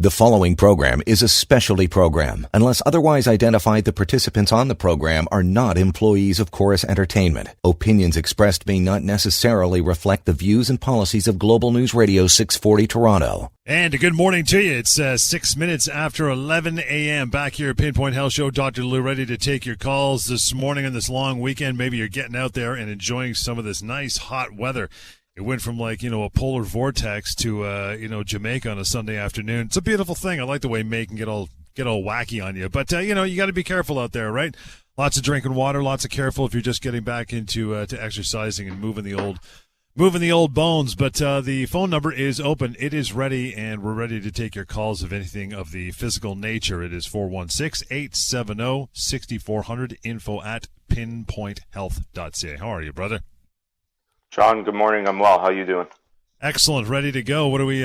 The following program is a specialty program. Unless otherwise identified, the participants on the program are not employees of Chorus Entertainment. Opinions expressed may not necessarily reflect the views and policies of Global News Radio 640 Toronto. And a good morning to you. It's 6 minutes after 11 a.m. Back here at PinPoint Health Show. Dr. Lou ready to take your calls this morning on this long weekend. Maybe you're getting out there and enjoying some of this nice hot weather. It went from a polar vortex to, Jamaica on a Sunday afternoon. It's a beautiful thing. I like the way May can get all wacky on you. But, you got to be careful out there, right? Lots of drinking water, lots of careful if you're just getting back into to exercising and moving the old bones. But the phone number is open. It is ready, and we're ready to take your calls of anything of the physical nature. It is 416-870-6400, info@pinpointhealth.ca. How are you, brother? John, good morning. I'm well. How you doing? Excellent. Ready to go. What are we?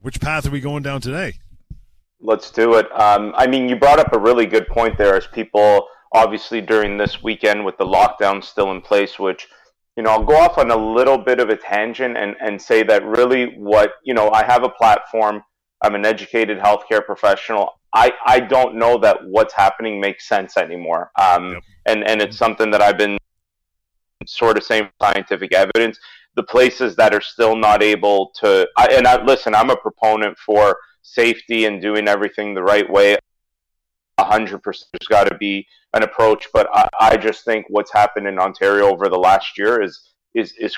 Which path are we going down today? Let's do it. You brought up a really good point there, as people obviously during this weekend with the lockdown still in place, which, I'll go off on a little bit of a tangent and say that really I have a platform. I'm an educated healthcare professional. I don't know that what's happening makes sense anymore. Yep. And it's something that I've been sort of saying scientific evidence. The places that are still not able to, listen, I'm a proponent for safety and doing everything the right way. 100%, there's got to be an approach, but I just think what's happened in Ontario over the last year is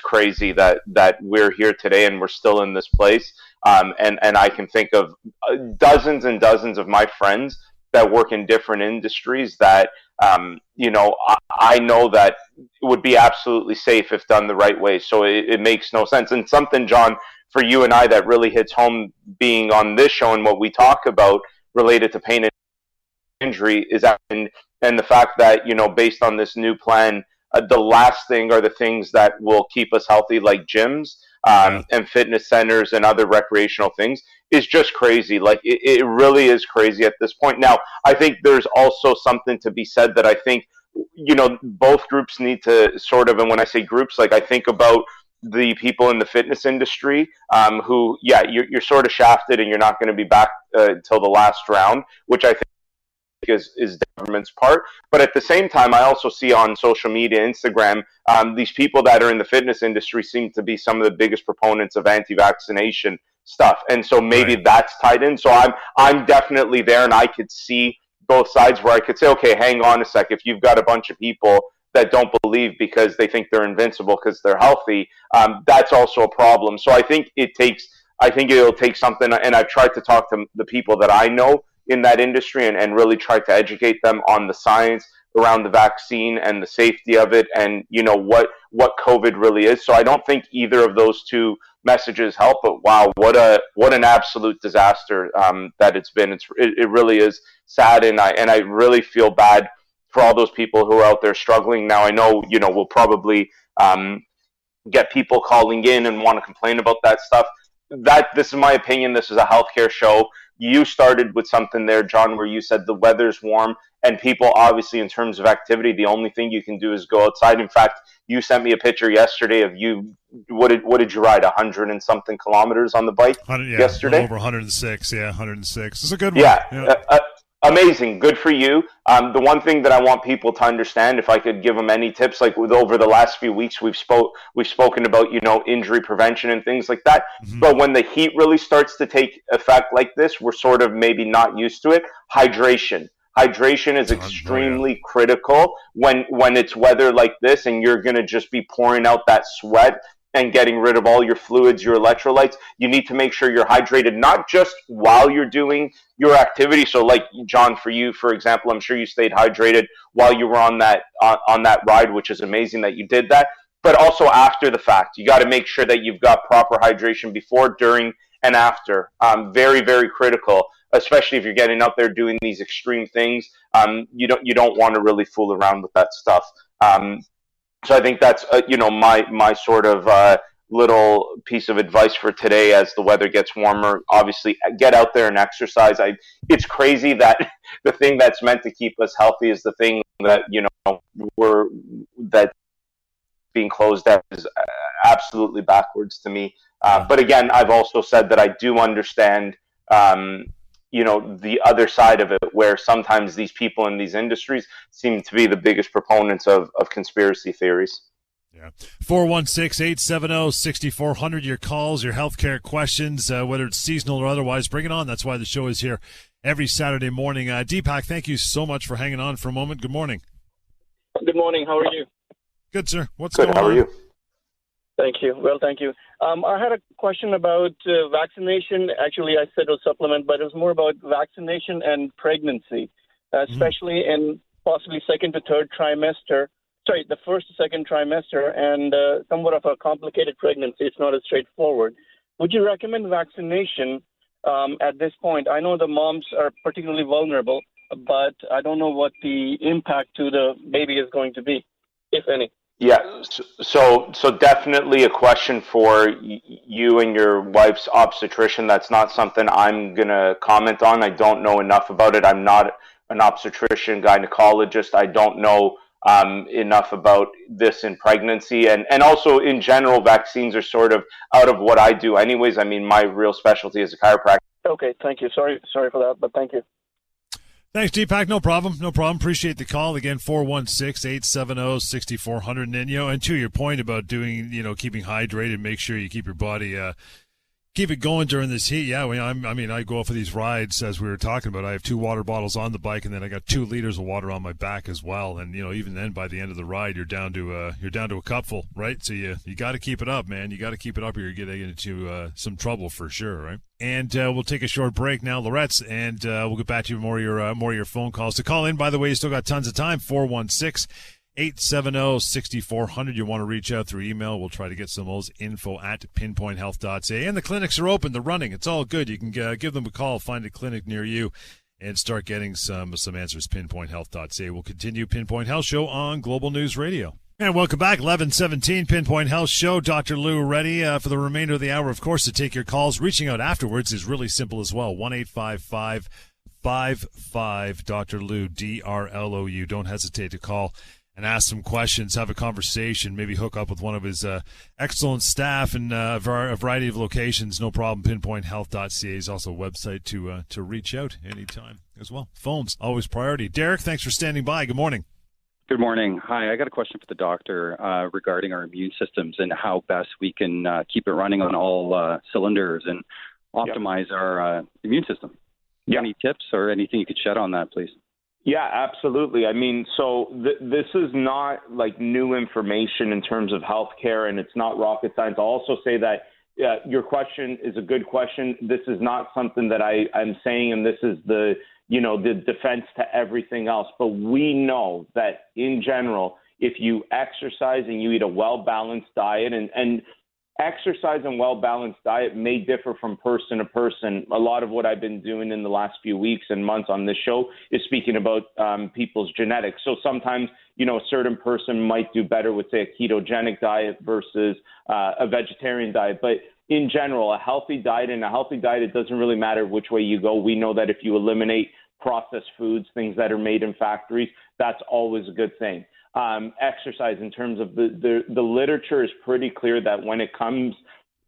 crazy that we're here today and we're still in this place. And I can think of dozens and dozens of my friends that work in different industries that I know that it would be absolutely safe if done the right way. So it makes no sense. And something, John, for you and I that really hits home being on this show and what we talk about related to pain and injury is and the fact that, based on this new plan, the last thing are the things that will keep us healthy, like gyms and fitness centers and other recreational things, is just crazy. Like it really is crazy at this point. Now, I think there's also something to be said that I think, both groups need to sort of, and when I say groups, like I think about the people in the fitness industry who, you're sort of shafted and you're not going to be back till the last round, which I think is the government's part. But at the same time, I also see on social media, Instagram, these people that are in the fitness industry seem to be some of the biggest proponents of anti-vaccination stuff. And so maybe that's tied in. So I'm definitely there, and I could see both sides where I could say, okay, hang on a sec. If you've got a bunch of people that don't believe because they think they're invincible because they're healthy, that's also a problem. So I think it'll take something, and I've tried to talk to the people that I know in that industry and really try to educate them on the science around the vaccine and the safety of it and, what COVID really is. So I don't think either of those two messages help, but wow, what an absolute disaster that it's been. It really is sad, and I really feel bad for all those people who are out there struggling. Now I know, we'll probably get people calling in and want to complain about that stuff. This is my opinion. This is a healthcare show. You started with something there, John, where you said the weather's warm and people, obviously, in terms of activity, the only thing you can do is go outside. In fact, you sent me a picture yesterday of you. What did you ride? 100 and something kilometers on the bike yesterday? Over 106. Yeah, 106. It's a good one. Yeah. Amazing. Good for you. The one thing that I want people to understand, if I could give them any tips, like over the last few weeks, we've spoken about, injury prevention and things like that. Mm-hmm. But when the heat really starts to take effect like this, we're sort of maybe not used to it. Hydration is extremely critical when it's weather like this and you're going to just be pouring out that sweat and getting rid of all your fluids, your electrolytes. You need to make sure you're hydrated, not just while you're doing your activity. So like, John, for you, for example, I'm sure you stayed hydrated while you were on that ride, which is amazing that you did that, but also after the fact. You got to make sure that you've got proper hydration before, during, and after. Very, very critical, especially if you're getting out there doing these extreme things. You don't want to really fool around with that stuff. So I think that's my sort of little piece of advice for today as the weather gets warmer. Obviously, get out there and exercise. It's crazy that the thing that's meant to keep us healthy is the thing that that being closed down is absolutely backwards to me. But again, I've also said that I do understand the other side of it, where sometimes these people in these industries seem to be the biggest proponents of conspiracy theories. Yeah. 416-870-6400, your calls, your healthcare questions, whether it's seasonal or otherwise, bring it on. That's why the show is here every Saturday morning. Deepak, thank you so much for hanging on for a moment. Good morning. Good morning. How are you? Good, sir. What's Good. going How on? are you? Thank you. Well, thank you. I had a question about vaccination. Actually, I said it was supplement, but it was more about vaccination and pregnancy, especially in possibly second to third trimester. Sorry, the first to second trimester, and somewhat of a complicated pregnancy. It's not as straightforward. Would you recommend vaccination at this point? I know the moms are particularly vulnerable, but I don't know what the impact to the baby is going to be, if any. Yeah, so definitely a question for you and your wife's obstetrician. That's not something I'm gonna comment on. I don't know enough about it. I'm not an obstetrician, gynecologist. I don't know enough about this in pregnancy, and also in general, vaccines are sort of out of what I do, anyways. I mean, my real specialty is a chiropractor. Okay, thank you. Sorry for that, but thank you. Thanks, Deepak. No problem. Appreciate the call. Again, 416-870-6400. And to your point about doing, keeping hydrated, make sure you keep your body, keep it going during this heat. Yeah, I go for these rides, as we were talking about. I have 2 water bottles on the bike, and then I got 2 liters of water on my back as well. And even then, by the end of the ride, you're down to a cupful, right? So you got to keep it up, man. You got to keep it up, or you're getting into some trouble for sure, right? And we'll take a short break now, Lorette's, and we'll get back to you more of your phone calls. To call in, by the way, you still got tons of time. 416-870-6400. You want to reach out through email. We'll try to get some of those info at pinpointhealth.ca. And the clinics are open. They're running. It's all good. You can give them a call, find a clinic near you, and start getting some answers. Pinpointhealth.ca. We'll continue Pinpoint Health Show on Global News Radio. And welcome back, 11:17, Pinpoint Health Show. Dr. Lou ready for the remainder of the hour, of course, to take your calls. Reaching out afterwards is really simple as well. 1-855-55 Dr. Lou, DRLOU. Don't hesitate to call and ask some questions, have a conversation, maybe hook up with one of his excellent staff in a variety of locations. No problem. PinpointHealth.ca is also a website to reach out anytime as well. Phones, always priority. Derek, thanks for standing by. Good morning. Good morning. Hi, I got a question for the doctor regarding our immune systems and how best we can keep it running on all cylinders and optimize our immune system. Any tips or anything you could shed on that, please? Yeah, absolutely. I mean, so this is not like new information in terms of healthcare, and it's not rocket science. I'll also say that your question is a good question. This is not something that I'm saying, and this is the defense to everything else. But we know that in general, if you exercise and you eat a well-balanced diet, and exercise and well-balanced diet may differ from person to person. A lot of what I've been doing in the last few weeks and months on this show is speaking about people's genetics. So sometimes, a certain person might do better with, say, a ketogenic diet versus a vegetarian diet. But in general, a healthy diet, it doesn't really matter which way you go. We know that if you eliminate processed foods, things that are made in factories, that's always a good thing. Exercise, in terms of the literature, is pretty clear that when it comes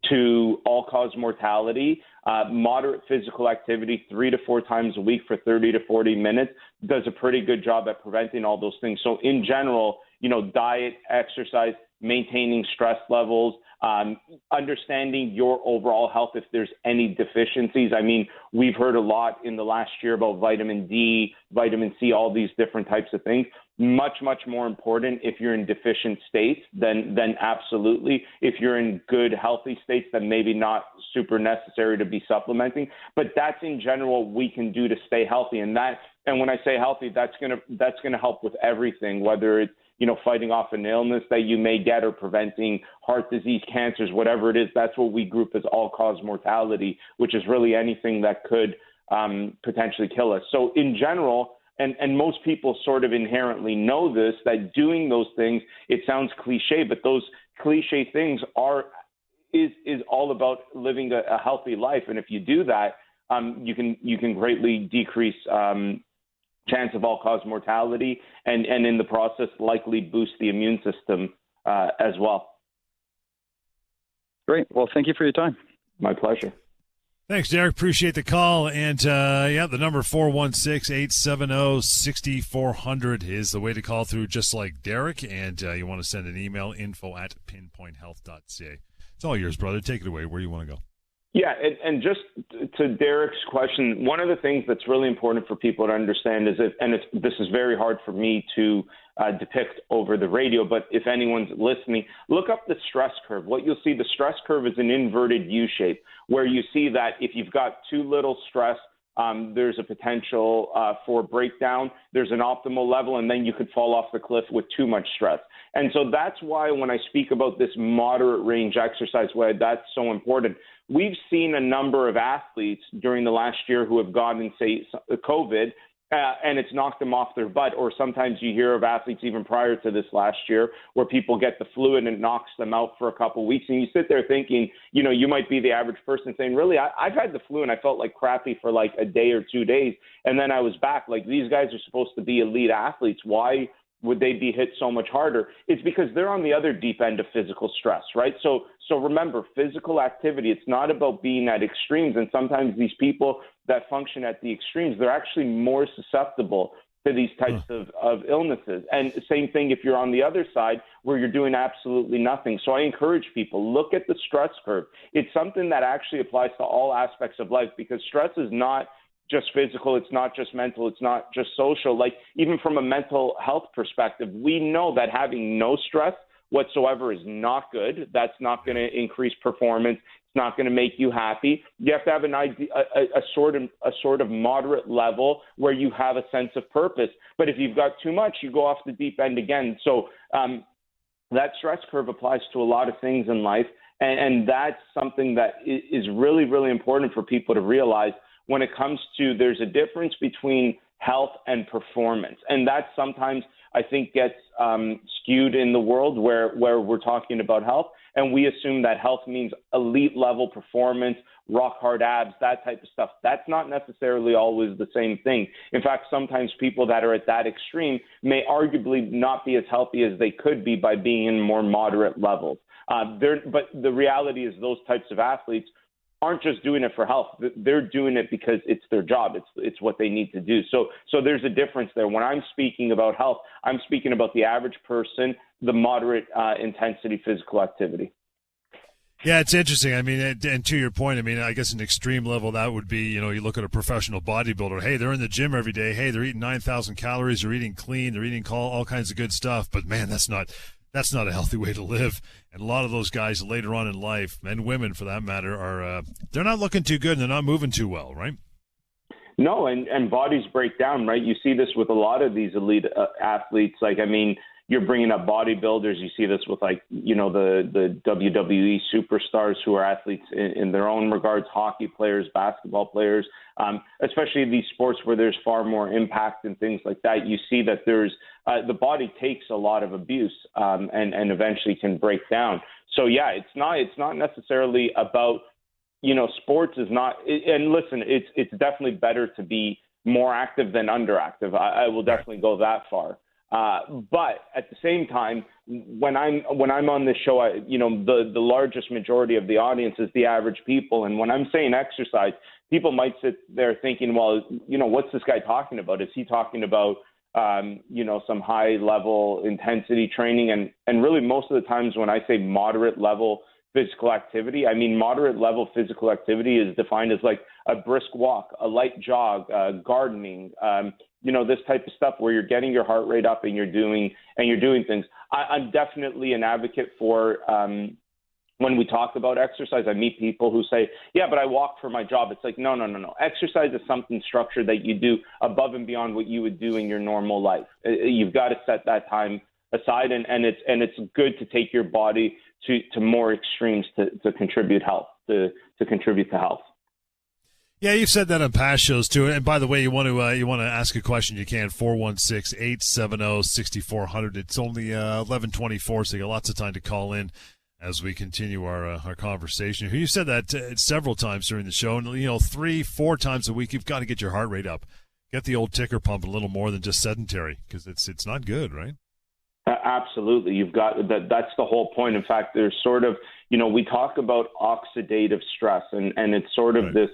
to all-cause mortality, moderate physical activity 3 to 4 times a week for 30 to 40 minutes does a pretty good job at preventing all those things. So in general, diet, exercise, maintaining stress levels, understanding your overall health if there's any deficiencies. I mean, we've heard a lot in the last year about vitamin D, vitamin C, all these different types of things. Much, much more important if you're in deficient states than absolutely. If you're in good, healthy states, then maybe not super necessary to be supplementing. But that's in general what we can do to stay healthy. And when I say healthy, that's gonna help with everything, whether it's fighting off an illness that you may get or preventing heart disease, cancers, whatever it is. That's what we group as all-cause mortality, which is really anything that could potentially kill us. So in general, and most people sort of inherently know this, that doing those things, it sounds cliche, but those cliche things is all about living a healthy life. And if you do that, you can greatly decrease chance of all-cause mortality, and in the process likely boost the immune system as well. Great. Well, thank you for your time. My pleasure. Thanks, Derek. Appreciate the call. And, the number 416-870-6400 is the way to call through, just like Derek. And you want to send an email, info@pinpointhealth.ca. It's all yours, brother. Take it away. Where do you want to go? Yeah, and just to Derek's question, one of the things that's really important for people to understand is this is very hard for me to depict over the radio, but if anyone's listening, look up the stress curve. What you'll see, the stress curve is an inverted U shape, where you see that if you've got too little stress, there's a potential for breakdown. There's an optimal level, and then you could fall off the cliff with too much stress. And so that's why when I speak about this moderate range exercise, why that's so important. We've seen a number of athletes during the last year who have gotten, say, COVID, and it's knocked them off their butt. Or sometimes you hear of athletes even prior to this last year where people get the flu and it knocks them out for a couple of weeks. And you sit there thinking, you might be the average person saying, really, I've had the flu and I felt like crappy for like a day or 2 days. And then I was back. Like, these guys are supposed to be elite athletes. Why would they be hit so much harder? It's because they're on the other deep end of physical stress, right? So remember, physical activity, it's not about being at extremes. And sometimes these people that function at the extremes, they're actually more susceptible to these types of illnesses. And same thing if you're on the other side where you're doing absolutely nothing. So I encourage people, look at the stress curve. It's something that actually applies to all aspects of life, because stress is not just physical, it's not just mental, it's not just social. Like, even from a mental health perspective, we know that having no stress whatsoever is not good. That's not going to increase performance. It's not going to make you happy. You have to have a sort of moderate level where you have a sense of purpose. But if you've got too much, you go off the deep end again. So that stress curve applies to a lot of things in life, and that's something that is really, really important for people to realize. When it comes to, there's a difference between health and performance. And that sometimes I think gets skewed in the world where we're talking about health. And we assume that health means elite level performance, rock hard abs, that type of stuff. That's not necessarily always the same thing. In fact, sometimes people that are at that extreme may arguably not be as healthy as they could be by being in more moderate levels. But the reality is those types of athletes aren't just doing it for health. They're doing it because it's their job. It's what they need to do. So there's a difference there. When I'm speaking about health, I'm speaking about the average person, the moderate intensity physical activity. Yeah, it's interesting. I mean, and to your point, I mean, I guess an extreme level that would be, you look at a professional bodybuilder. Hey, they're in the gym every day. Hey, they're eating 9,000 calories. They're eating clean. They're eating all kinds of good stuff. But man, that's not a healthy way to live. And a lot of those guys later on in life, and women for that matter, are they're not looking too good and they're not moving too well, right? No, and bodies break down, right? You see this with a lot of these elite athletes. Like, I mean, you're bringing up bodybuilders. You see this with, like, the WWE superstars who are athletes in their own regards, hockey players, basketball players, especially these sports where there's far more impact and things like that. You see that there's the body takes a lot of abuse and eventually can break down. So, yeah, it's not necessarily about, sports is not – and listen, it's definitely better to be more active than underactive. I will definitely go that far. But at the same time, when I'm on this show, the largest majority of the audience is the average people. And when I'm saying exercise, people might sit there thinking, well, what's this guy talking about? Is he talking about, some high level intensity training? And really most of the times when I say moderate level physical activity, I mean, moderate level physical activity is defined as like a brisk walk, a light jog, gardening, this type of stuff where you're getting your heart rate up and you're doing things. I'm definitely an advocate for when we talk about exercise. I meet people who say, yeah, but I walk for my job. It's like, no. Exercise is something structured that you do above and beyond what you would do in your normal life. You've got to set that time aside, and it's good to take your body to more extremes to contribute to health. Yeah, you've said that on past shows too. And by the way, you want to ask a question, you can 416-870-6400. It's only 11:24, so you got lots of time to call in as we continue our conversation. You said that several times during the show, and 3-4 times a week, you've got to get your heart rate up, get the old ticker pump a little more than just sedentary, because it's not good, right? Absolutely. You've got that. That's the whole point. In fact, there's sort of, we talk about oxidative stress, and it's sort of this,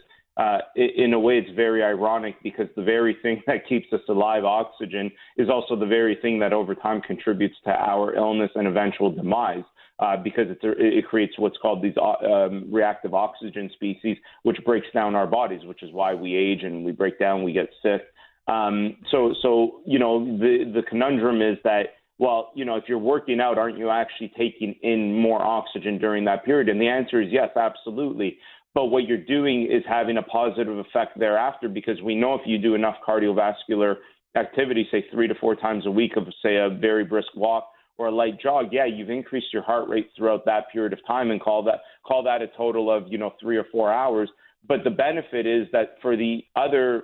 in a way, it's very ironic because the very thing that keeps us alive, oxygen, is also the very thing that over time contributes to our illness and eventual demise. Because it creates what's called these reactive oxygen species, which breaks down our bodies, which is why we age and we break down, we get sick. So the conundrum is that, well, if you're working out, aren't you actually taking in more oxygen during that period? And the answer is yes, absolutely. But what you're doing is having a positive effect thereafter, because we know if you do enough cardiovascular activity, say 3 to 4 times a week of, say, a very brisk walk or a light jog, you've increased your heart rate throughout that period of time and call that a total of 3 or 4 hours. But the benefit is that for the other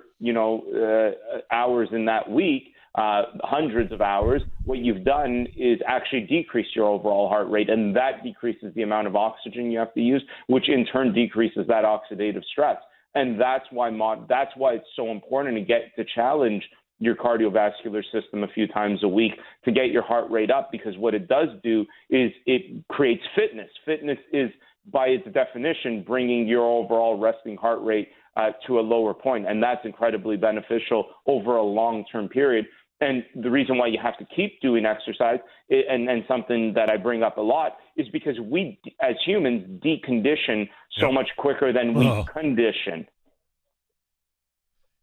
hours in that week, hundreds of hours, what you've done is actually decrease your overall heart rate, and that decreases the amount of oxygen you have to use, which in turn decreases that oxidative stress. And that's why it's so important to challenge your cardiovascular system a few times a week to get your heart rate up, because what it does do is it creates fitness. Fitness is, by its definition, bringing your overall resting heart rate to a lower point, and that's incredibly beneficial over a long-term period. And the reason why you have to keep doing exercise, and something that I bring up a lot, is because we, as humans, decondition so much quicker than we condition.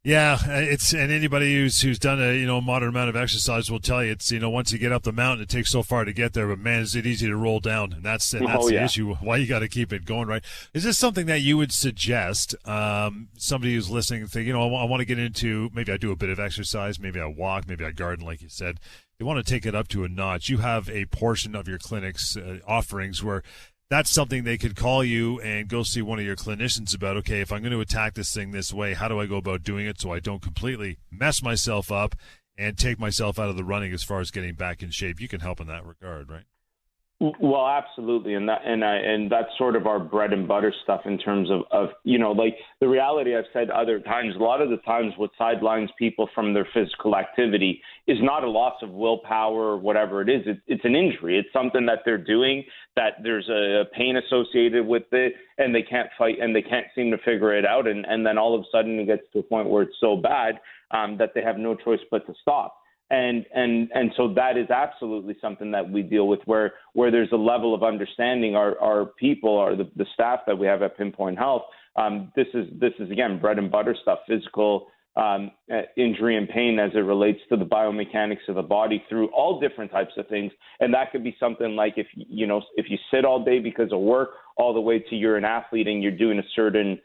Yeah, and anybody who's done a moderate amount of exercise will tell you it's once you get up the mountain, it takes so far to get there, but man, is it easy to roll down, and that's the issue. Why you got to keep it going, right? Is this something that you would suggest somebody who's listening and think, I want to get into, maybe I do a bit of exercise, maybe I walk, maybe I garden, like you said. They want to take it up to a notch. You have a portion of your clinic's offerings where that's something they could call you and go see one of your clinicians about. Okay, if I'm going to attack this thing this way, how do I go about doing it so I don't completely mess myself up and take myself out of the running as far as getting back in shape? You can help in that regard, right? Well, absolutely, and that's sort of our bread and butter stuff in terms of like the reality. I've said other times, a lot of the times what sidelines people from their physical activity is not a loss of willpower or whatever it is. It's an injury. It's something that they're doing that there's a pain associated with it, and they can't fight and they can't seem to figure it out, and then all of a sudden it gets to a point where it's so bad that they have no choice but to stop. And so that is absolutely something that we deal with, where there's a level of understanding. Our people, or the staff that we have at PinPoint Health, this is again bread and butter stuff, physical injury and pain as it relates to the biomechanics of the body through all different types of things. And that could be something like if you sit all day because of work, all the way to you're an athlete and you're doing a certain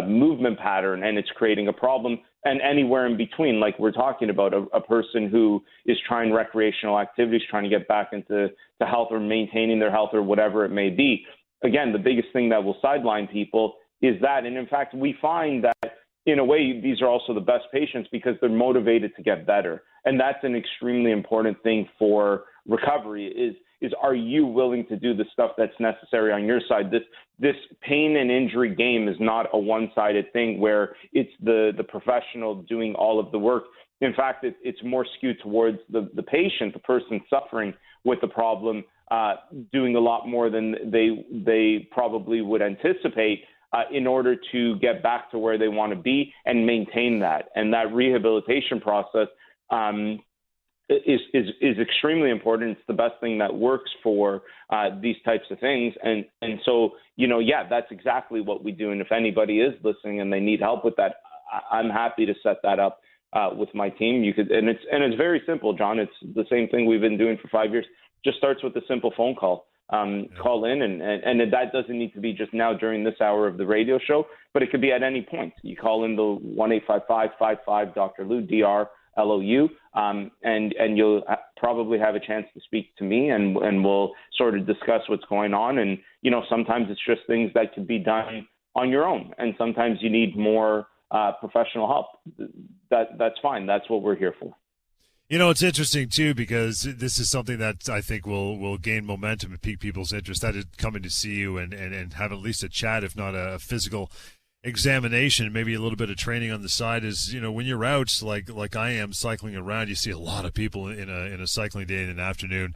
movement pattern and it's creating a problem, and anywhere in between, like we're talking about a person who is trying recreational activities, trying to get back into health or maintaining their health or whatever it may be. Again, the biggest thing that will sideline people is that. And in fact, we find that in a way, these are also the best patients because they're motivated to get better. And that's an extremely important thing for recovery is are you willing to do the stuff that's necessary on your side? This pain and injury game is not a one-sided thing where it's the professional doing all of the work. In fact, it's more skewed towards the patient, the person suffering with the problem, doing a lot more than they probably would anticipate in order to get back to where they want to be and maintain that. And that rehabilitation process is extremely important. It's the best thing that works for these types of things. And so, that's exactly what we do. And if anybody is listening and they need help with that, I'm happy to set that up with my team. You could, and it's very simple, John. It's the same thing we've been doing for 5 years. Just starts with a simple phone call. Call in, and that doesn't need to be just now during this hour of the radio show, but it could be at any point. You call in the 1-855-55 Dr. Lou, DRLOU, and you'll probably have a chance to speak to me, and we'll sort of discuss what's going on. And sometimes it's just things that can be done on your own, and sometimes you need more professional help. That's fine. That's what we're here for. It's interesting, too, because this is something that I think will gain momentum and pique people's interest. That is coming to see you and have at least a chat, if not a physical examination, maybe a little bit of training on the side. Is when you're out, like I am, cycling around, you see a lot of people in a cycling day in an afternoon.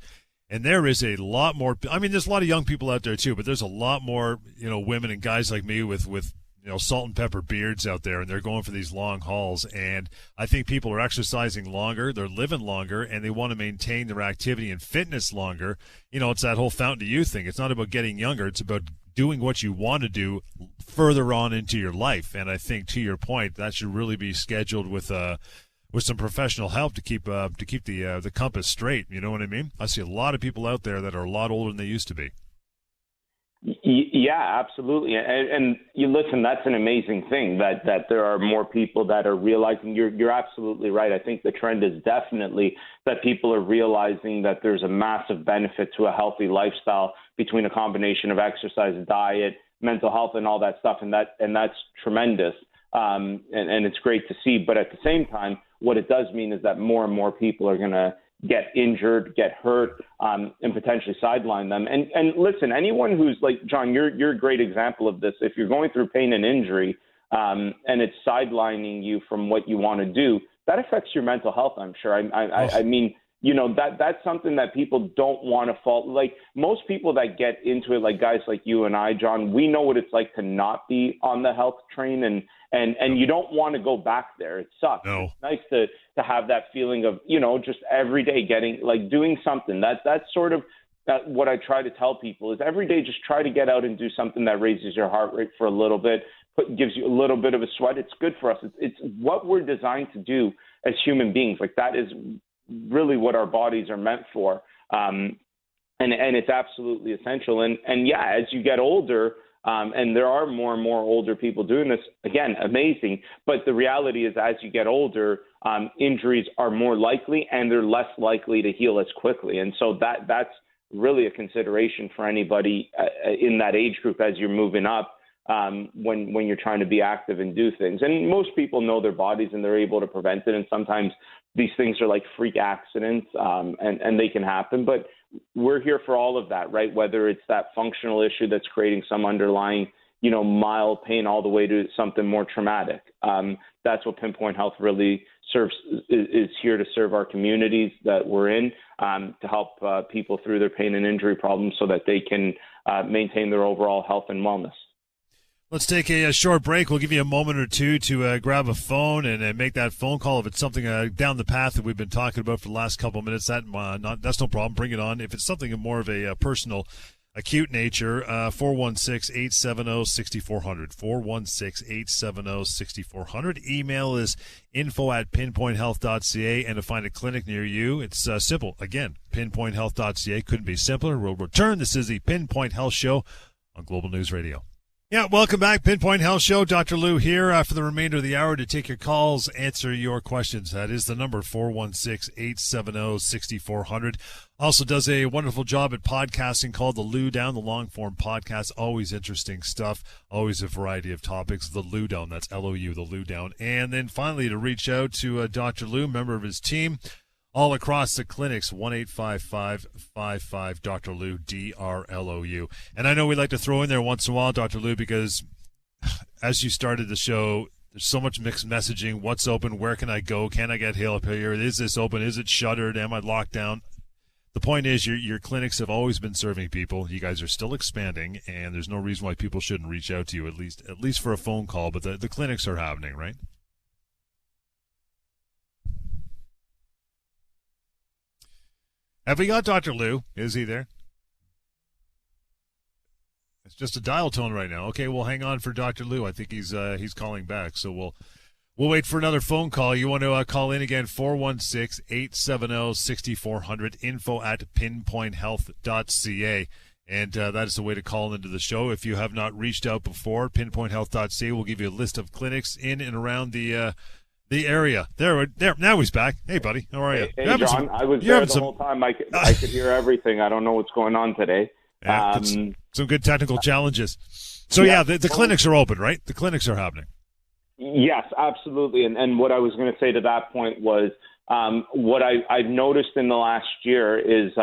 And there is a lot more. I mean, there's a lot of young people out there too, but there's a lot more, women and guys like me with salt and pepper beards out there, and they're going for these long hauls. And I think people are exercising longer, they're living longer, and they want to maintain their activity and fitness longer. It's that whole fountain of youth thing. It's not about getting younger. It's about doing what you want to do further on into your life. And I think, to your point, that should really be scheduled with some professional help to keep the compass straight. You know what I mean? I see a lot of people out there that are a lot older than they used to be. Yeah, absolutely. And you listen, that's an amazing thing that there are more people that are realizing. You're absolutely right. I think the trend is definitely that people are realizing that there's a massive benefit to a healthy lifestyle between a combination of exercise, diet, mental health, and all that stuff. And that's tremendous. And it's great to see. But at the same time, what it does mean is that more and more people are going to get injured, get hurt, and potentially sideline them. And listen, anyone who's like, John, you're a great example of this. If you're going through pain and injury and it's sidelining you from what you want to do, that affects your mental health, I'm sure. I mean, that's something that people don't want to fall. Like most people that get into it, like guys like you and I, John, we know what it's like to not be on the health train, and you don't want to go back there. It sucks. No. It's nice to have that feeling of, just every day doing something. That's sort of what I try to tell people is every day just try to get out and do something that raises your heart rate for a little bit, gives you a little bit of a sweat. It's good for us. It's what we're designed to do as human beings. Like that is really what our bodies are meant for. And it's absolutely essential. And yeah, as you get older, and there are more and more older people doing this, again, amazing. But the reality is as you get older, injuries are more likely and they're less likely to heal as quickly. And so that's really a consideration for anybody in that age group as you're moving up, when you're trying to be active and do things. And most people know their bodies and they're able to prevent it. And sometimes these things are like freak accidents, and they can happen. But we're here for all of that, right? Whether it's that functional issue that's creating some underlying, mild pain all the way to something more traumatic. That's what PinPoint Health really is here to serve our communities that we're in, to help people through their pain and injury problems so that they can maintain their overall health and wellness. Let's take a short break. We'll give you a moment or two to grab a phone and make that phone call. If it's something down the path that we've been talking about for the last couple of minutes, that's no problem. Bring it on. If it's something more of a personal, acute nature, 416-870-6400. 416-870-6400. Email is info@pinpointhealth.ca, and to find a clinic near you, it's simple. Again, pinpointhealth.ca. Couldn't be simpler. We'll return. This is the PinPoint Health Show on Global News Radio. Yeah, welcome back. PinPoint Health Show. Dr. Lou here for the remainder of the hour to take your calls, answer your questions. That is the number, 416-870-6400. Also does a wonderful job at podcasting called The Lou Down, the long-form podcast. Always interesting stuff, always a variety of topics. The Lou Down, that's L-O-U, The Lou Down. And then finally to reach out to Dr. Lou, member of his team, all across the clinics, 1-855-55 Dr. Lou, D-R-L-O-U. And I know we like to throw in there once in a while, Dr. Lou, because as you started the show, there's so much mixed messaging. What's open? Where can I go? Can I get help here? Is this open? Is it shuttered? Am I locked down? The point is your clinics have always been serving people. You guys are still expanding, and there's no reason why people shouldn't reach out to you, at least for a phone call. But the clinics are happening, right? Have we got Dr. Lou? Is he there? It's just a dial tone right now. Okay, we'll hang on for Dr. Lou. I think he's calling back, so we'll wait for another phone call. You want to call in again, 416-870-6400, info@pinpointhealth.ca. And that is the way to call into the show. If you have not reached out before, pinpointhealth.ca will give you a list of clinics in and around the area. There. Now he's back. Hey, buddy. How are you? Hey, John. I was there the whole time. I could hear everything. I don't know what's going on today. Yeah, some good technical challenges. So, the clinics are open, right? The clinics are happening. Yes, absolutely. And what I was going to say to that point was what I've noticed in the last year is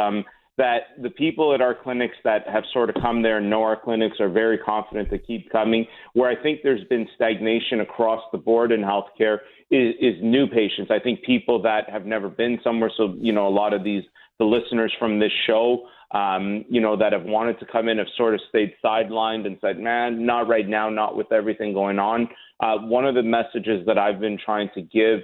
that the people at our clinics that have sort of come there and know our clinics are very confident to keep coming. Where I think there's been stagnation across the board in healthcare is new patients. I think people that have never been somewhere, so, a lot of the listeners from this show, that have wanted to come in have sort of stayed sidelined and said, man, not right now, not with everything going on. One of the messages that I've been trying to give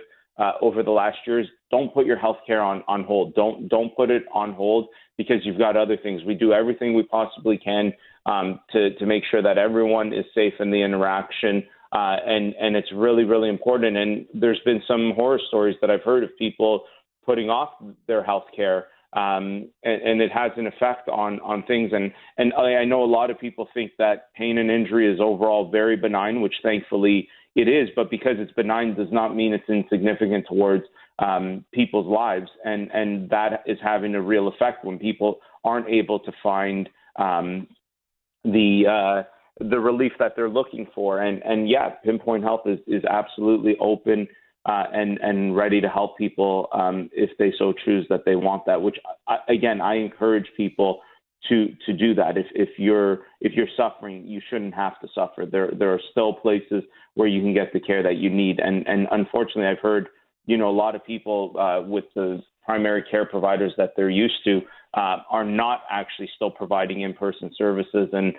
over the last year is don't put your healthcare on hold. Don't put it on hold because you've got other things. We do everything we possibly can to make sure that everyone is safe in the interaction. And it's really, really important. And there's been some horror stories that I've heard of people putting off their healthcare. And it has an effect on things. And I know a lot of people think that pain and injury is overall very benign, which thankfully it is. But because it's benign does not mean it's insignificant towards people's lives. And that is having a real effect when people aren't able to find the relief that they're looking for. And yeah, PinPoint Health is absolutely open and ready to help people if they so choose that they want that, which I encourage people to do that. If you're suffering, you shouldn't have to suffer. There are still places where you can get the care that you need. And unfortunately, I've heard, a lot of people with the primary care providers that they're used to are not actually still providing in-person services. And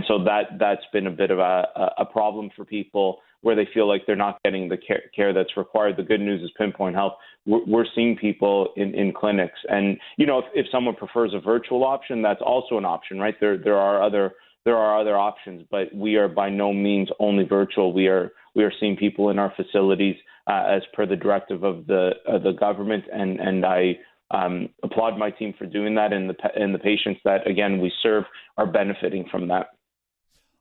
so that's been a bit of a problem for people where they feel like they're not getting the care that's required. The good news is PinPoint Health, we're seeing people in clinics. And, if someone prefers a virtual option, that's also an option, right? There are other options, but we are by no means only virtual. We are seeing people in our facilities as per the directive of the government. And I applaud my team for doing that. And the patients that, again, we serve are benefiting from that.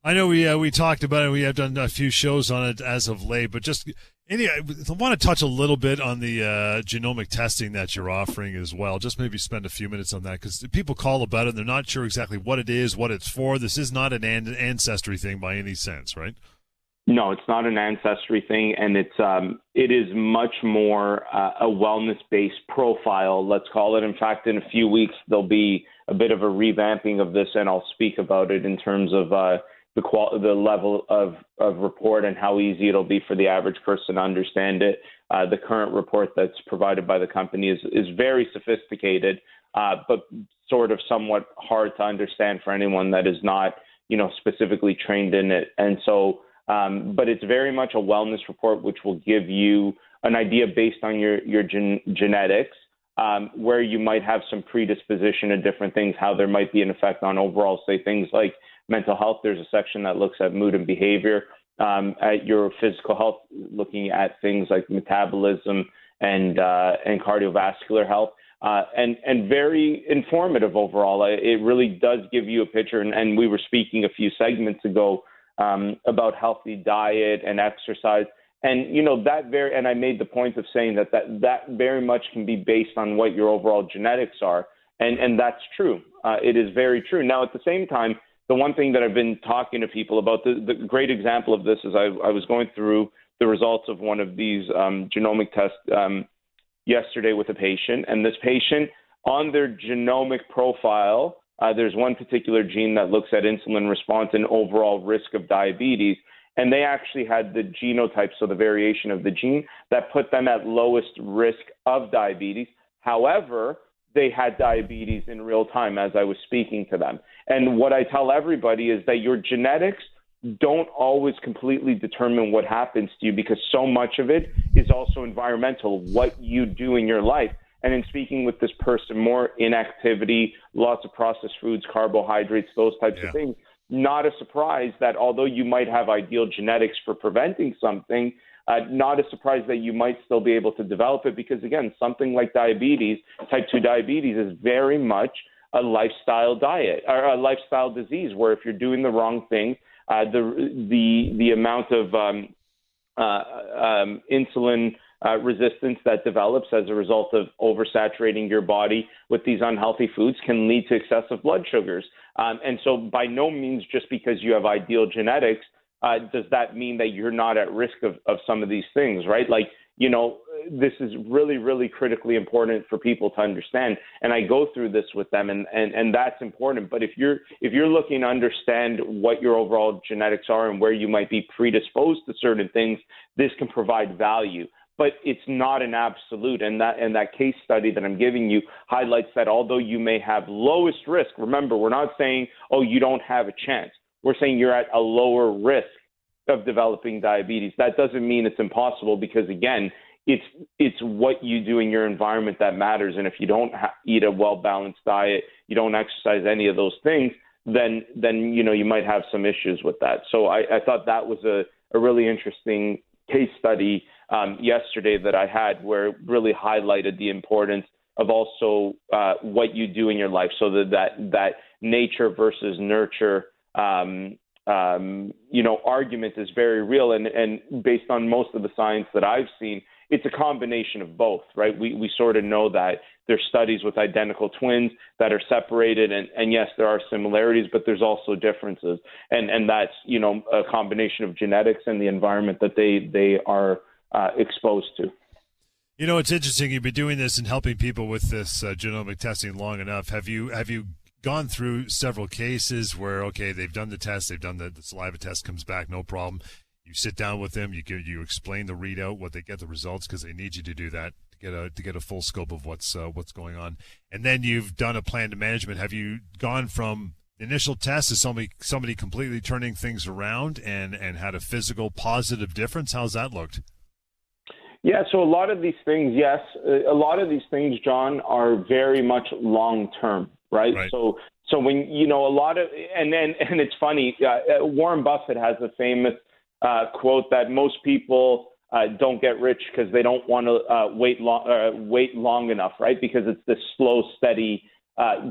I know we talked about it. We have done a few shows on it as of late, but I want to touch a little bit on the genomic testing that you're offering as well. Just maybe spend a few minutes on that because people call about it and they're not sure exactly what it is, what it's for. This is not an ancestry thing by any sense, right? No, it's not an ancestry thing, and it is much more a wellness-based profile, let's call it. In fact, in a few weeks, there'll be a bit of a revamping of this, and I'll speak about it in terms of the level of report and how easy it'll be for the average person to understand it. The current report that's provided by the company is very sophisticated, but sort of somewhat hard to understand for anyone that is not, specifically trained in it. And so, but it's very much a wellness report, which will give you an idea based on your genetics, where you might have some predisposition to different things, how there might be an effect on overall, say, things like mental health. There's a section that looks at mood and behavior. At your physical health, looking at things like metabolism and cardiovascular health, and very informative overall. It really does give you a picture. And we were speaking a few segments ago about healthy diet and exercise. And, and I made the point of saying that very much can be based on what your overall genetics are. And that's true. It is very true. Now, at the same time, the one thing that I've been talking to people about, the great example of this is I was going through the results of one of these genomic tests yesterday with a patient. And this patient, on their genomic profile, there's one particular gene that looks at insulin response and overall risk of diabetes. And they actually had the genotype, so the variation of the gene, that put them at lowest risk of diabetes. However, they had diabetes in real time as I was speaking to them. And what I tell everybody is that your genetics don't always completely determine what happens to you, because so much of it is also environmental, what you do in your life. And in speaking with this person, more inactivity, lots of processed foods, carbohydrates, those types of things, not a surprise that although you might have ideal genetics for preventing something, not a surprise that you might still be able to develop it, because, again, something like diabetes, type 2 diabetes, is very much a lifestyle diet or a lifestyle disease where if you're doing the wrong thing, the amount of insulin resistance that develops as a result of oversaturating your body with these unhealthy foods can lead to excessive blood sugars. And so by no means, just because you have ideal genetics, does that mean that you're not at risk of some of these things, right? Like, this is really, really critically important for people to understand. And I go through this with them, and that's important. But if you're looking to understand what your overall genetics are and where you might be predisposed to certain things, this can provide value. But it's not an absolute. And that case study that I'm giving you highlights that although you may have lowest risk, remember, we're not saying, oh, you don't have a chance. We're saying you're at a lower risk of developing diabetes. That doesn't mean it's impossible, because again, it's what you do in your environment that matters. And if you don't eat a well-balanced diet, you don't exercise, any of those things, then you might have some issues with that. So I thought that was a really interesting case study yesterday that I had, where it really highlighted the importance of also what you do in your life, so that nature versus nurture argument is very real. And based on most of the science that I've seen, it's a combination of both, right? We sort of know that there's studies with identical twins that are separated, and yes, there are similarities, but there's also differences. And that's, a combination of genetics and the environment that they are exposed to. It's interesting. You've been doing this and helping people with this genomic testing long enough. Have you gone through several cases where, okay, they've done the test, they've done the saliva test, comes back, no problem. You sit down with them, you explain the readout, what they get the results, because they need you to do that to get a full scope of what's going on. And then you've done a plan to management. Have you gone from initial test to somebody completely turning things around and had a physical positive difference? How's that looked? Yeah, so a lot of these things, yes. A lot of these things, John, are very much long-term, right? So when, a lot of, and it's funny, Warren Buffett has a famous quote that most people don't get rich because they don't want to wait long enough, right? Because it's this slow, steady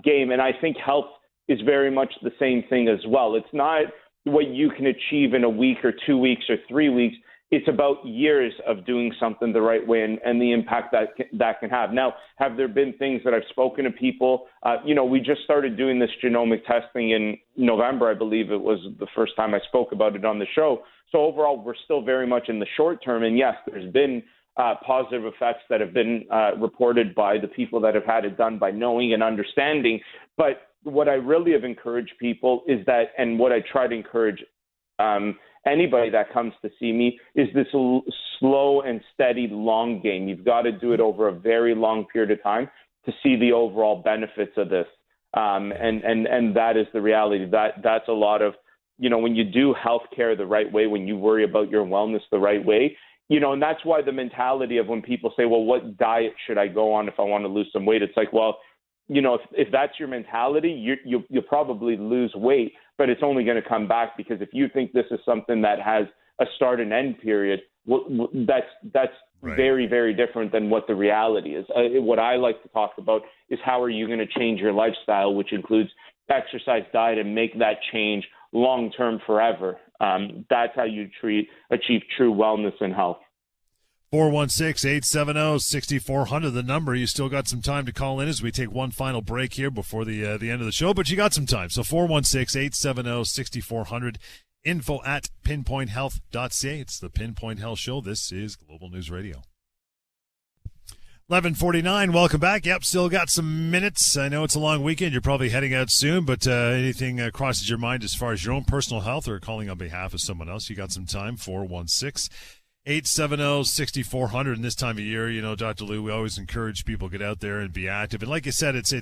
game. And I think health is very much the same thing as well. It's not what you can achieve in a week or 2 weeks or 3 weeks. It's about years of doing something the right way and the impact that can have. Now, have there been things that I've spoken to people? We just started doing this genomic testing in November. I believe it was the first time I spoke about it on the show. So overall, we're still very much in the short term. And yes, there's been positive effects that have been reported by the people that have had it done by knowing and understanding. But what I really have encouraged people is that, and what I try to encourage anybody that comes to see me, is this slow and steady long game. You've got to do it over a very long period of time to see the overall benefits of this. And that is the reality. That's a lot of, when you do healthcare the right way, when you worry about your wellness the right way, and that's why the mentality of when people say, well, what diet should I go on if I want to lose some weight? It's like, well, if that's your mentality, you'll probably lose weight, but it's only going to come back, because if you think this is something that has a start and end period, that's right. Very, very different than what the reality is. What I like to talk about is how are you going to change your lifestyle, which includes exercise, diet, and make that change long-term forever. That's how you achieve true wellness and health. 416-870-6400, the number. You still got some time to call in as we take one final break here before the end of the show, but you got some time. So 416-870-6400, info@pinpointhealth.ca. It's the Pinpoint Health Show. This is Global News Radio. 11:49. Welcome back. Yep, still got some minutes. I know it's a long weekend. You're probably heading out soon, but anything crosses your mind as far as your own personal health or calling on behalf of someone else, you got some time. 416-870-6400. And this time of year, Dr. Lou, we always encourage people to get out there and be active. And like you said, it's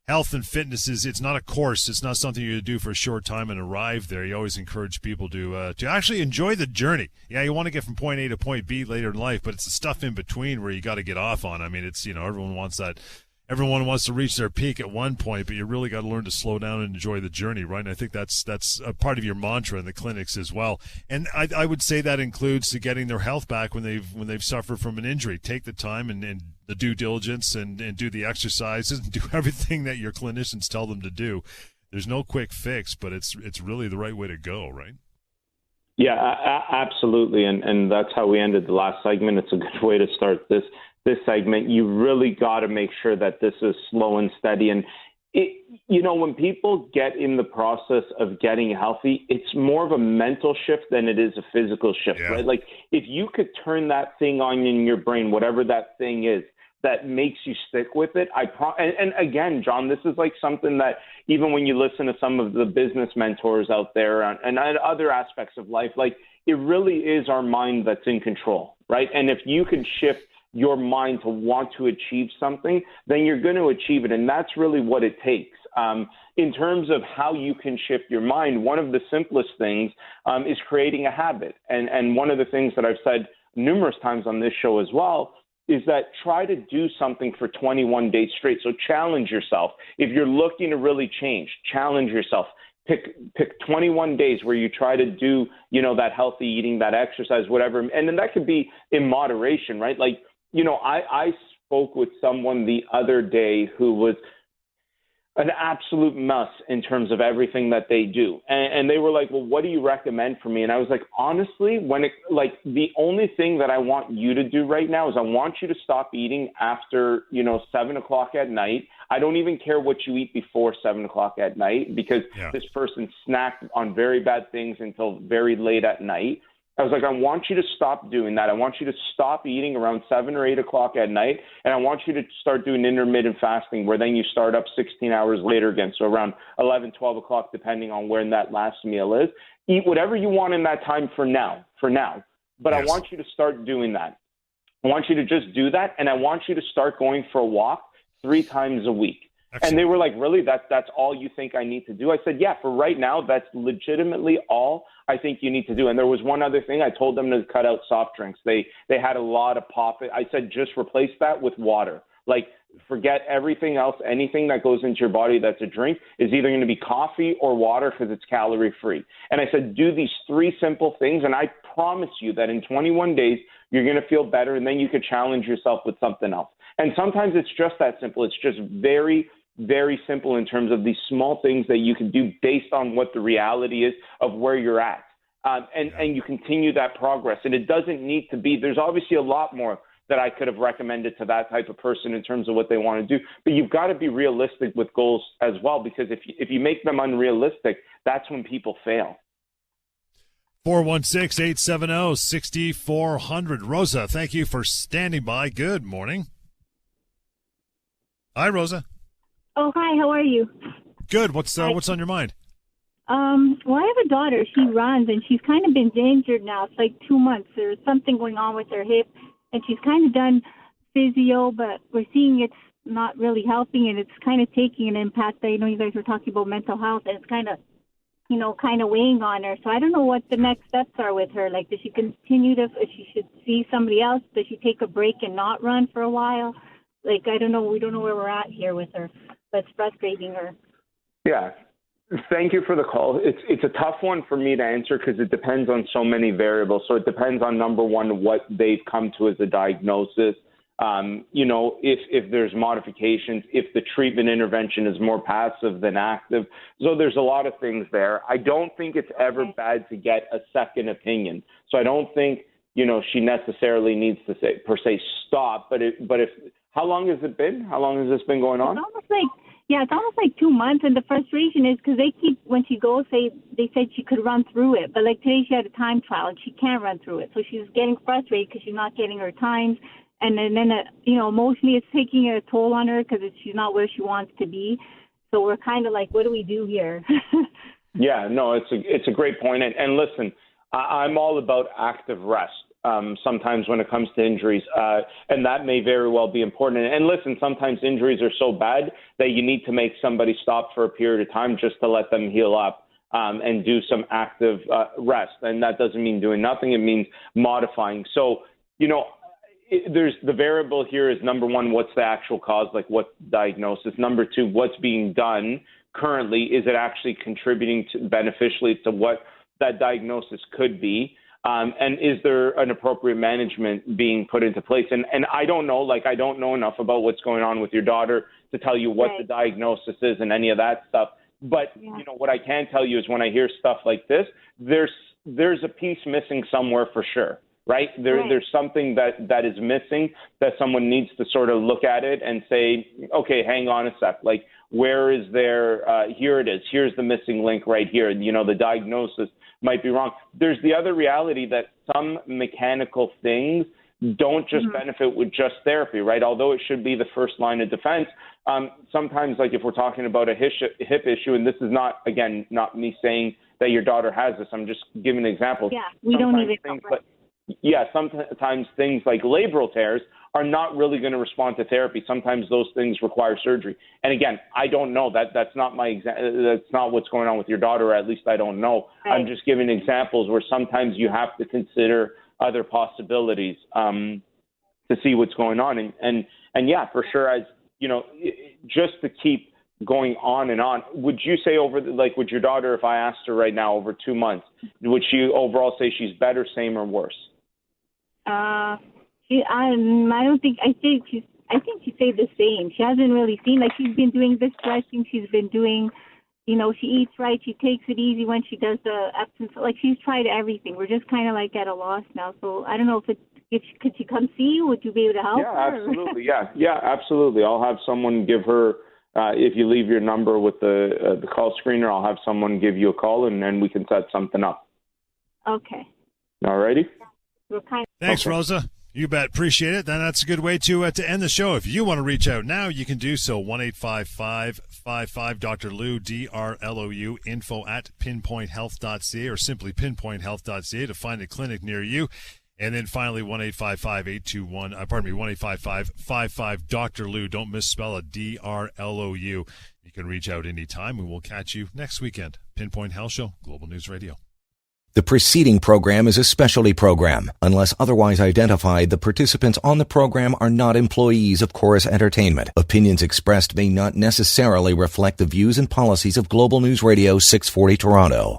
health and fitness it's not a course. It's not something you do for a short time and arrive there. You always encourage people to actually enjoy the journey. Yeah, you want to get from point A to point B later in life, but it's the stuff in between where you got to get off on. I mean, it's, everyone wants that. Everyone wants to reach their peak at one point, but you really got to learn to slow down and enjoy the journey, right? And I think that's a part of your mantra in the clinics as well. And I would say that includes to getting their health back when they've suffered from an injury. Take the time and the due diligence and do the exercises and do everything that your clinicians tell them to do. There's no quick fix, but it's really the right way to go, right? Yeah, absolutely. And that's how we ended the last segment. It's a good way to start this segment. You really got to make sure that this is slow and steady. And when people get in the process of getting healthy, it's more of a mental shift than it is a physical shift, right? Like if you could turn that thing on in your brain, whatever that thing is, that makes you stick with it. And again, John, this is like something that even when you listen to some of the business mentors out there and other aspects of life, like it really is our mind that's in control, right? And if you can shift your mind to want to achieve something, then you're going to achieve it. And that's really what it takes. In terms of how you can shift your mind, one of the simplest things is creating a habit. And one of the things that I've said numerous times on this show as well is that try to do something for 21 days straight. So challenge yourself. If you're looking to really change, challenge yourself. Pick 21 days where you try to do, that healthy eating, that exercise, whatever. And then that could be in moderation, right? Like, I spoke with someone the other day who was an absolute mess in terms of everything that they do. And they were like, well, what do you recommend for me? And I was like, honestly, the only thing that I want you to do right now is I want you to stop eating after, 7 o'clock at night. I don't even care what you eat before 7 o'clock at night because this person snacked on very bad things until very late at night. I was like, I want you to stop doing that. I want you to stop eating around 7 or 8 o'clock at night. And I want you to start doing intermittent fasting where then you start up 16 hours later again. So around 11, 12 o'clock, depending on when that last meal is. Eat whatever you want in that time for now. But I want you to start doing that. I want you to just do that. And I want you to start going for a walk 3 times a week. Excellent. And they were like, really? That's all you think I need to do? I said, yeah, for right now, that's legitimately all I think you need to do. And there was one other thing. I told them to cut out soft drinks. They had a lot of pop. I said, just replace that with water. Like, forget everything else. Anything that goes into your body that's a drink is either going to be coffee or water because it's calorie free. And I said, do these 3 simple things. And I promise you that in 21 days, you're going to feel better. And then you could challenge yourself with something else. And sometimes it's just that simple. It's just very, very simple in terms of these small things that you can do based on what the reality is of where you're at. And you continue that progress. And it doesn't need to be, there's obviously a lot more that I could have recommended to that type of person in terms of what they want to do. But you've got to be realistic with goals as well, because if you make them unrealistic, that's when people fail. 416-870-6400. Rosa, thank you for standing by. Good morning. Hi, Rosa. Oh, hi. How are you? Good. What's on your mind? Well, I have a daughter. She runs, and she's kind of been injured now. It's like 2 months. There's something going on with her hip, and she's kind of done physio, but we're seeing it's not really helping, and it's kind of taking an impact. I know you guys were talking about mental health, and it's kind of weighing on her. So I don't know what the next steps are with her. Like, does she continue if she should see somebody else? Does she take a break and not run for a while? Like, I don't know. We don't know where we're at here with her, but it's frustrating her. Yeah. Thank you for the call. It's a tough one for me to answer because it depends on so many variables. So it depends on, number one, what they've come to as a diagnosis. If there's modifications, if the treatment intervention is more passive than active. So there's a lot of things there. I don't think it's ever bad to get a second opinion. So I don't think, she necessarily needs to say, per se, stop. But how long has it been? How long has this been going on? It's almost like 2 months, and the frustration is because when she goes, they said she could run through it, but like today she had a time trial and she can't run through it, so she's getting frustrated because she's not getting her times, and then emotionally it's taking a toll on her because she's not where she wants to be. So we're kind of like, what do we do here? Yeah, no, it's a great point, and listen, I'm all about active rest. Sometimes when it comes to injuries, and that may very well be important. And listen, sometimes injuries are so bad that you need to make somebody stop for a period of time just to let them heal up and do some active rest. And that doesn't mean doing nothing. It means modifying. So, there's the variable here is, number one, what's the actual cause, like what's the diagnosis? Number two, what's being done currently? Is it actually contributing beneficially to what that diagnosis could be? And is there an appropriate management being put into place? And I don't know, I don't know enough about what's going on with your daughter to tell you what the diagnosis is and any of that stuff. But, what I can tell you is when I hear stuff like this, there's a piece missing somewhere for sure. right? There's something that is missing, that someone needs to sort of look at it and say, okay, hang on a sec. Like, where is there, here it is. Here's the missing link right here. You know, the diagnosis might be wrong. There's the other reality that some mechanical things don't just benefit with just therapy, right? Although it should be the first line of defense, sometimes, like if we're talking about a hip issue, and this is not, again, not me saying that your daughter has this, I'm just giving examples. Yeah, we don't even know. Sometimes things like labral tears are not really going to respond to therapy. Sometimes those things require surgery. And again, I don't know. That's not my that's not what's going on with your daughter, or at least I don't know. Right. I'm just giving examples where sometimes you have to consider other possibilities to see what's going on. And yeah, for sure, as you know, just to keep going on and on, would you say would your daughter, if I asked her right now over 2 months, would she overall say she's better, same, or worse? I think she'd say the same. She hasn't really seen, like, she's been doing this stretching. She's been doing, you know, she eats right. She takes it easy when she does the absence. Like, she's tried everything. We're just kind of like at a loss now. So I don't know could she come see you? Would you be able to help her? Yeah, absolutely. Yeah, absolutely. I'll have someone give her, if you leave your number with the call screener, I'll have someone give you a call, and then we can set something up. Okay. All righty. Thanks, Rosa. You bet. Appreciate it. Then that's a good way to end the show. If you want to reach out now, you can do so. 1-855-55 Dr. Lou, DRLOU, info@pinpointhealth.ca, or simply pinpointhealth.ca to find a clinic near you. And then finally, 1-855 Dr. Lou. Don't misspell it, DRLOU. You can reach out anytime, and we'll catch you next weekend. Pinpoint Health Show, Global News Radio. The preceding program is a specialty program. Unless otherwise identified, the participants on the program are not employees of Chorus Entertainment. Opinions expressed may not necessarily reflect the views and policies of Global News Radio 640 Toronto.